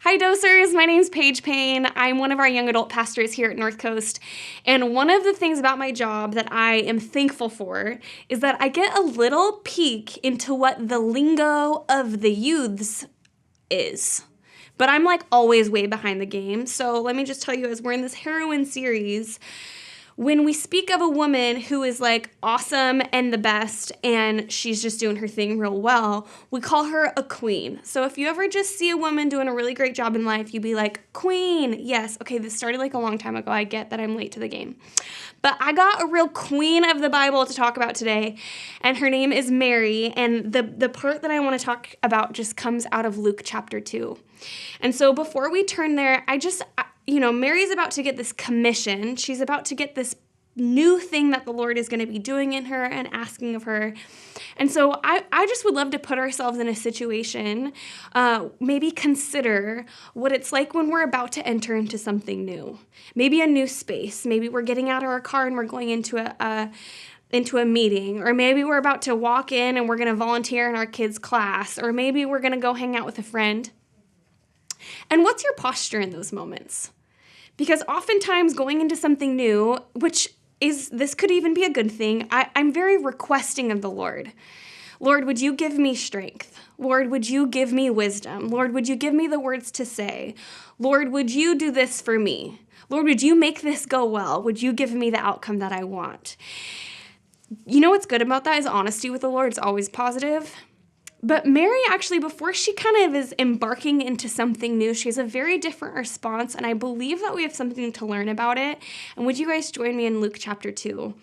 Hi, Dosers. My name's Paige Payne. I'm one of our young adult pastors here at North Coast. And one of the things about my job that I am thankful for is that I get a little peek into what the lingo of the youths is. But I'm like always way behind the game. So let me just tell you, as we're in this Heroine series, when we speak of a woman who is like awesome and the best and she's just doing her thing real well, we call her a queen. So if you ever just see a woman doing a really great job in life, you'd be like, queen. Yes. Okay, this started like a long time ago. I get that I'm late to the game. But I got a real queen of the Bible to talk about today, and her name is Mary. And the part that I want to talk about just comes out of Luke chapter 2. And so before we turn there, Mary's about to get this commission. She's about to get this new thing that the Lord is going to be doing in her and asking of her. And so I just would love to put ourselves in a situation, maybe consider what it's like when we're about to enter into something new. Maybe a new space. Maybe we're getting out of our car and we're going into a meeting, or maybe we're about to walk in and we're going to volunteer in our kids' class, or maybe we're going to go hang out with a friend. And what's your posture in those moments? Because oftentimes going into something new, this could even be a good thing, I'm very requesting of the Lord. Lord, would you give me strength? Lord, would you give me wisdom? Lord, would you give me the words to say? Lord, would you do this for me? Lord, would you make this go well? Would you give me the outcome that I want? You know what's good about that is honesty with the Lord. It's always positive. But Mary actually, before she kind of is embarking into something new, she has a very different response, and I believe that we have something to learn about it. And would you guys join me in Luke chapter 2?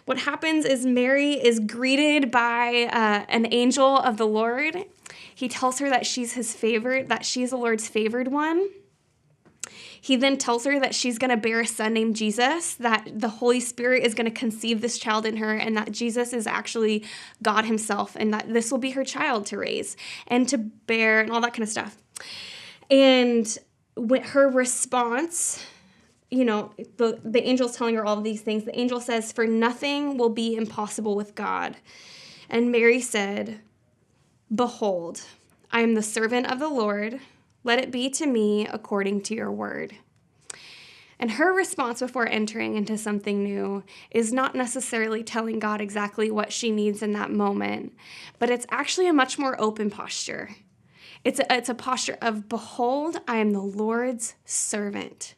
What happens is Mary is greeted by an angel of the Lord. He tells her that she's his favorite, that she's the Lord's favored one. He then tells her that she's going to bear a son named Jesus, that the Holy Spirit is going to conceive this child in her, and that Jesus is actually God himself, and that this will be her child to raise and to bear and all that kind of stuff. And when her response, the angel's telling her all of these things. The angel says, "For nothing will be impossible with God." And Mary said, "Behold, I am the servant of the Lord. Let it be to me according to your word." And her response before entering into something new is not necessarily telling God exactly what she needs in that moment, but it's actually a much more open posture. It's a posture of, "Behold, I am the Lord's servant.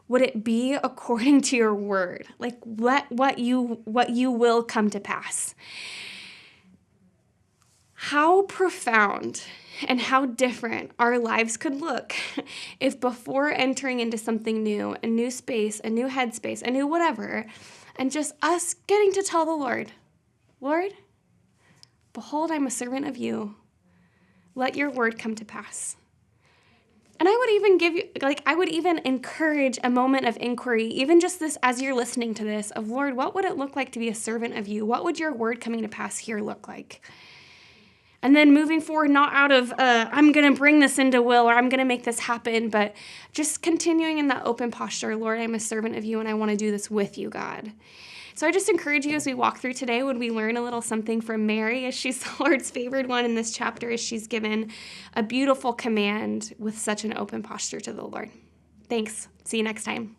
Would it be according to your word? Like, let what you will come to pass." How profound and how different our lives could look if before entering into something new, a new space, a new headspace, a new whatever, and just us getting to tell the Lord, "Lord, behold, I'm a servant of you. Let your word come to pass." And I would even encourage a moment of inquiry, even just this, as you're listening to this, of, "Lord, what would it look like to be a servant of you? What would your word coming to pass here look like?" And then moving forward, not out of, I'm going to bring this into will, or I'm going to make this happen, but just continuing in that open posture, "Lord, I'm a servant of you, and I want to do this with you, God." So I just encourage you as we walk through today, would we learn a little something from Mary, as she's the Lord's favored one in this chapter, as she's given a beautiful command with such an open posture to the Lord. Thanks. See you next time.